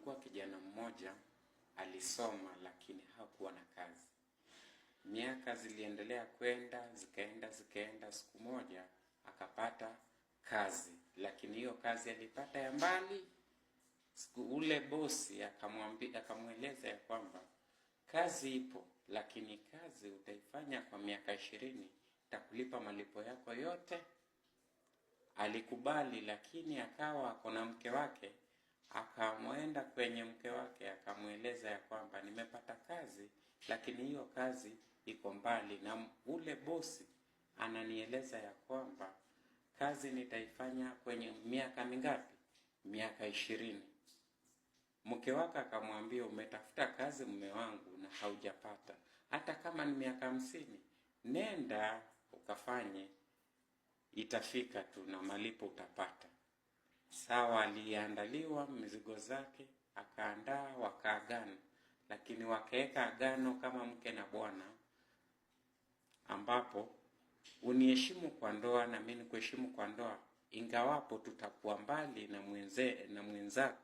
kulikuwa kijana mmoja alisoma lakini hakuwa na kazi. Miaka ziliendelea zikaenda. Siku moja akapata kazi, lakini hiyo kazi alipata ya mbali. Ule bosi akamweleza ya kwamba kazi ipo, lakini kazi utaifanya kwa miaka 20, takulipa malipo yako yote. Alikubali, lakini akawa akona mke wake. Akamwenda kwenye mke wake akamweleza ya kwamba nimepata kazi, lakini hiyo kazi iko mbali, na ule bosi ananieleza ya kwamba kazi nitaifanya kwenye miaka mingapi? Miaka 20. Mke wake akamwambia, umetafuta kazi mume wangu na haujapata, hata kama ni miaka 50, nenda ukafanye, itafika tu na malipo utapata. Sawa, aliandaliwa mizigo zake, akaandaa, wakaagana. Lakini wakaeka agano kama mke na bwana, ambapo uniheshimu kwa ndoa na mimi nikuheshimu kwa ndoa, ingawapo tutakuwa mbali na mwenzako.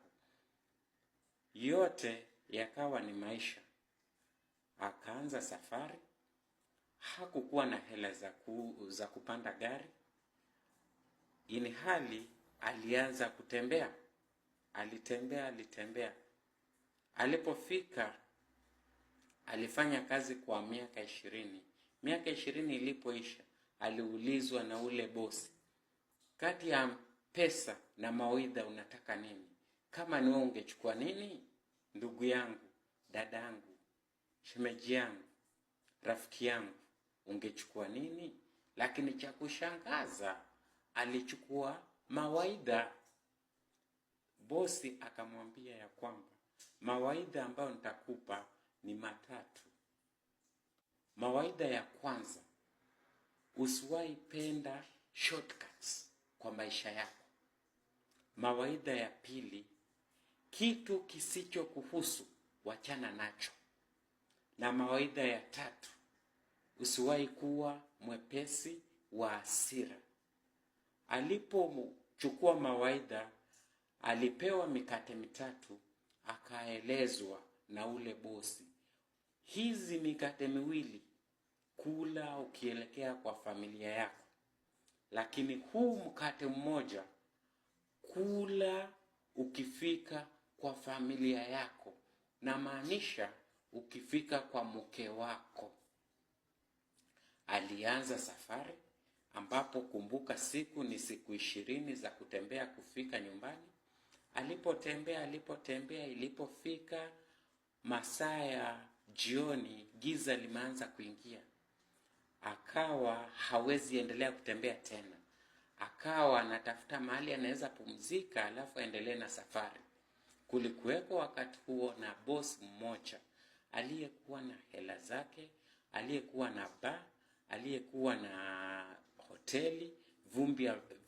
Yote yakawa ni maisha. Akaanza safari. Hakukuwa na hela za kupanda gari, ini hali alianza kutembea. Alitembea. Alipofika alifanya kazi kwa miaka 20. Miaka 20 ilipoisha, aliulizwa na ule bosi, kati ya pesa na mawaidha unataka nini? Kama ni wewe ungechukua nini? Ndugu yangu, dada yangu, shemeji yangu, rafiki yangu, ungechukua nini? Lakini cha kushangaza, alichukua mawaidha. Bosi akamwambia ya kwamba mawaidha ambayo nitakupa ni matatu. Mawaidha ya kwanza, usiwahi penda shortcuts kwa maisha yako. Mawaidha ya pili, kitu kisicho kuhusu wachana nacho. Na mawaidha ya tatu, usiwahi kuwa mwepesi wa hasira. Alipochukua mawaidha, alipewa mikate mitatu, akaelezwa na ule bosi, hizi mikate miwili kula ukielekea kwa familia yako, lakini huu mkate mmoja kula ukifika kwa familia yako, na maanisha ukifika kwa mke wako. Alianza safari, ambapo kumbuka siku ni siku 20 za kutembea kufika nyumbani. Alipotembea, ilipofika masaa ya jioni, giza limeanza kuingia. Akawa hawezi endelea kutembea tena. Akawa anatafuta mahali anaweza pumzika alafu aendelee na safari. Kulikuweko wakati huo na boss mmoja aliyekuwa na hela zake, aliyekuwa na bar, aliyekuwa na hoteli,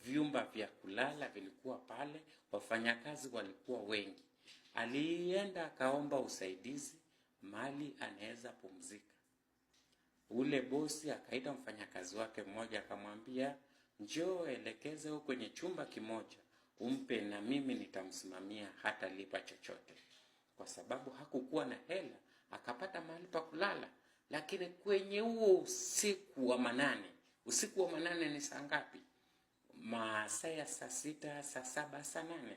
vyumba vya kulala vilikuwa pale, wafanyakazi walikuwa wengi. Alienda akaomba usaidizi mahali anaweza pumzika. Ule bosi akaita mfanyakazi wake mmoja akamwambia, njoo elekeze huko kwenye chumba kimoja, umpe na mimi nitamsimamia, hata lipa chochote. Kwa sababu hakukuwa na hela, akapata mahali pa kulala. Lakini kwenye huo usiku wa manane ni saa ngapi? Masaa ya saa 6, saa 7, saa 8.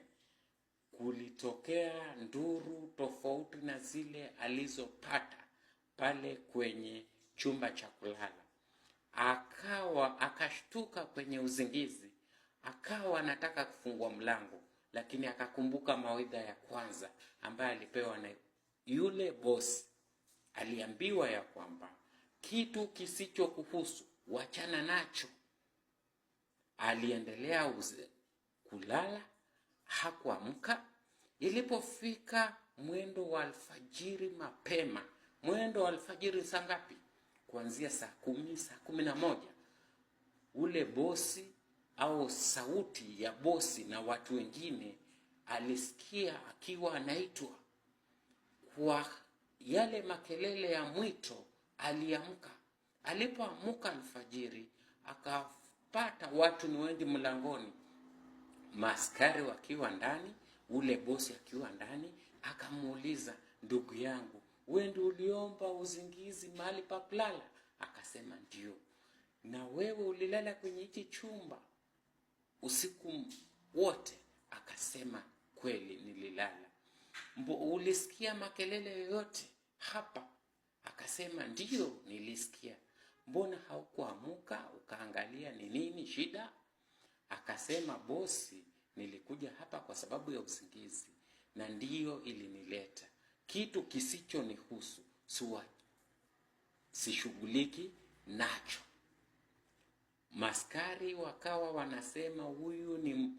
Kulitokea nduru tofauti na zile alizopata pale kwenye chumba cha kulala. Akashtuka kwenye uzingizi. Akawa anataka kufungua mlango, lakini akakumbuka mawaidha ya kwanza ambayo alipewa na yule bosi. Aliambiwa ya kwamba kitu kisicho kuhusu wachana nacho. Aliendelea kulala, hakuamka. Ilipofika mwendo wa alfajiri mapema, mwendo wa alfajiri saa ngapi? Kuanzia saa 10, saa 11, ule bosi au sauti ya bosi na watu wengine alisikia akiwa anaitwa. Kwa yale makelele ya mwito aliamka. Alipoamka alfajiri, akapata watu ni wengi mlangoni, maaskari wakiwa ndani, ule bosi akiwa ndani, Akamuuliza, ndugu yangu, wewe ndio uliomba uzingizi mahali pa kulala? Akasema ndio. Na wewe ulilala kwenye hichi chumba usiku wote? Akasema kweli nililala. Ulisikia makelele yoyote hapa? Akasema ndio nilisikia. Mbona haukuamuka ukaangalia ni nini shida? Akasema bosi, nilikuja hapa kwa sababu ya usingizi na ndiyo ilinileta. Kitu kisicho nihusu sishughuliki nacho. Maskari wakawa wanasema huyu ni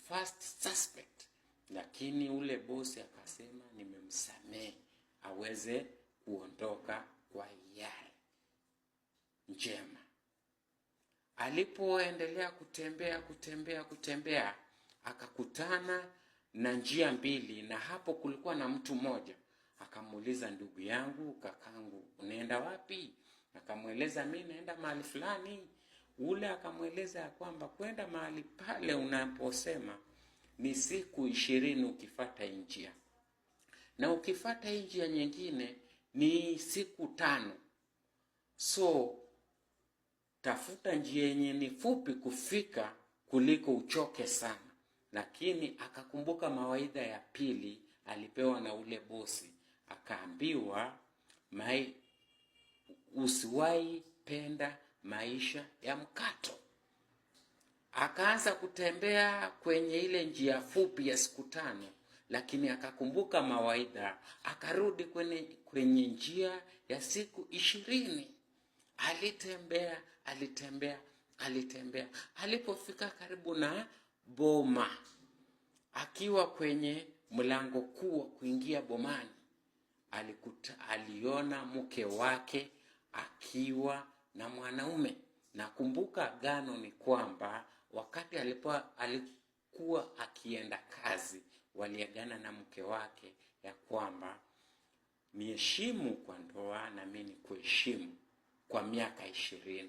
first suspect, lakini ule bosi akasema nimemsamehe aweze kuondoka kwa hiari njema. Alipoendelea kutembea akakutana na njia mbili, na hapo kulikuwa na mtu mmoja. Akamuuliza, ndugu yangu, kakangu, unaenda wapi? Akamweleza, mimi naenda mahali fulani. Ule akamweleza ya kwamba kwenda mahali pale unaposema ni siku 20 ukifuata njia, na ukifuata njia nyingine ni siku 5. So tafuta njia yenye ni fupi kufika kuliko uchoke sana. Lakini akakumbuka mawaidha ya pili alipewa na ule bosi. Akaambiwa, usiwahi penda maisha ya mkato. Akaanza kutembea kwenye ile njia fupi ya siku 5, lakini akakumbuka mawaidha, akarudi kwenye njia ya siku 20. Alitembea. Alipofika karibu na boma, akiwa kwenye mlango kuu wa kuingia bomani, aliona mke wake akiwa na mwanaume. Nakumbuka agano ni kwamba wakati alikuwa akienda kazi, waliagana na mke wake ya kwamba niheshimu kwa ndoa na mimi nikuheshimu kwa miaka 20.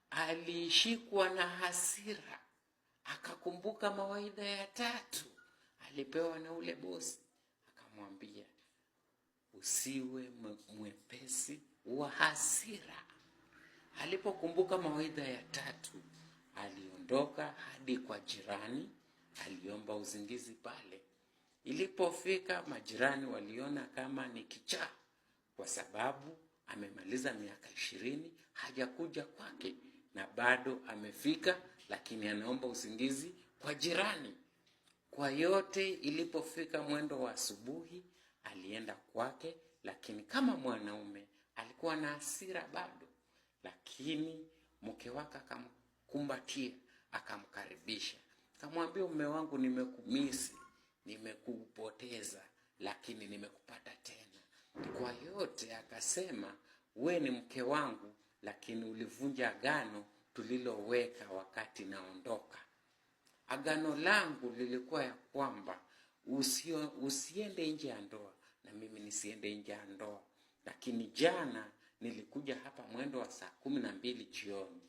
Alishikwa na hasira, akakumbuka mawaidha ya 3 alipewa na ule bosi. Akamwambia, usiwe mwepesi wa hasira. Alipokumbuka mawaidha ya 3, aliondoka hadi kwa jirani, aliomba uzingizi pale. Ilipofika, majirani waliona kama ni kichaa, kwa sababu amemaliza miaka 20 hajakuja kwake, na bado amefika lakini anaomba usingizi kwa jirani. Kwa yote, ilipofika mwendo wa asubuhi, alienda kwake, lakini kama mwanaume alikuwa na hasira bado. Lakini mke wake akamkumbatia, akamkaribisha, akamwambia, mume wangu, nimekumisi, nimekupoteza, lakini nimekupata tena. Kwa yote akasema, we ni mke wangu, lakini ulivunja agano tuliloweka wakati naondoka. Agano langu lilikuwa ya kwamba usiende nje ya ndoa na mimi nisiende nje ya ndoa. Lakini jana nilikuja hapa mwendo wa saa 12 jioni,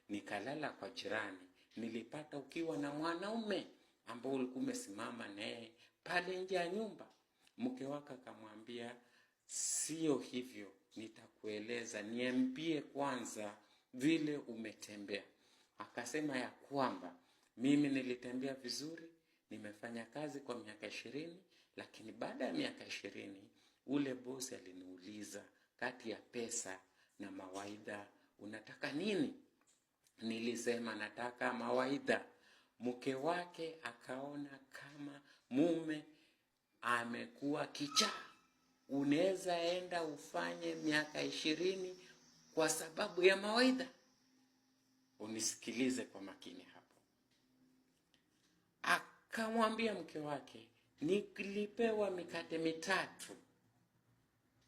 nikalala kwa jirani, nilipata ukiwa na mwanaume ambao ulikuwa umesimama naye pale nje ya nyumba. Mke wake akamwambia, sio hivyo, nitakueleza, niambie kwanza vile umetembea. Akasema ya kwamba mimi nilitembea vizuri, nimefanya kazi kwa miaka 20, lakini baada ya miaka 20 ule bosi aliniuliza, kati ya pesa na mawaidha unataka nini? Nilisema nataka mawaidha. Mke wake akaona kama mume amekuwa kichaa. Unaweza enda ufanye miaka 20 kwa sababu ya mawaidha? Unisikilize kwa makini hapo. Akamwambia mke wake, nilipewa mikate 3.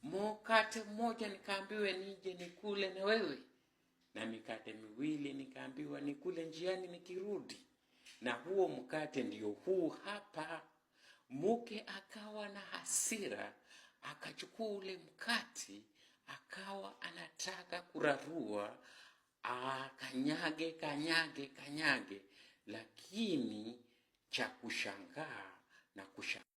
Mkate mmoja nikaambiwa nije nikule na wewe, na mikate 2 nikaambiwa nikule njiani nikirudi, na huo mkate ndio huu hapa. Mke akawa na hasira, akachukua ule mkate, akawa anataka kurarua, kanyage, lakini cha kushangaa na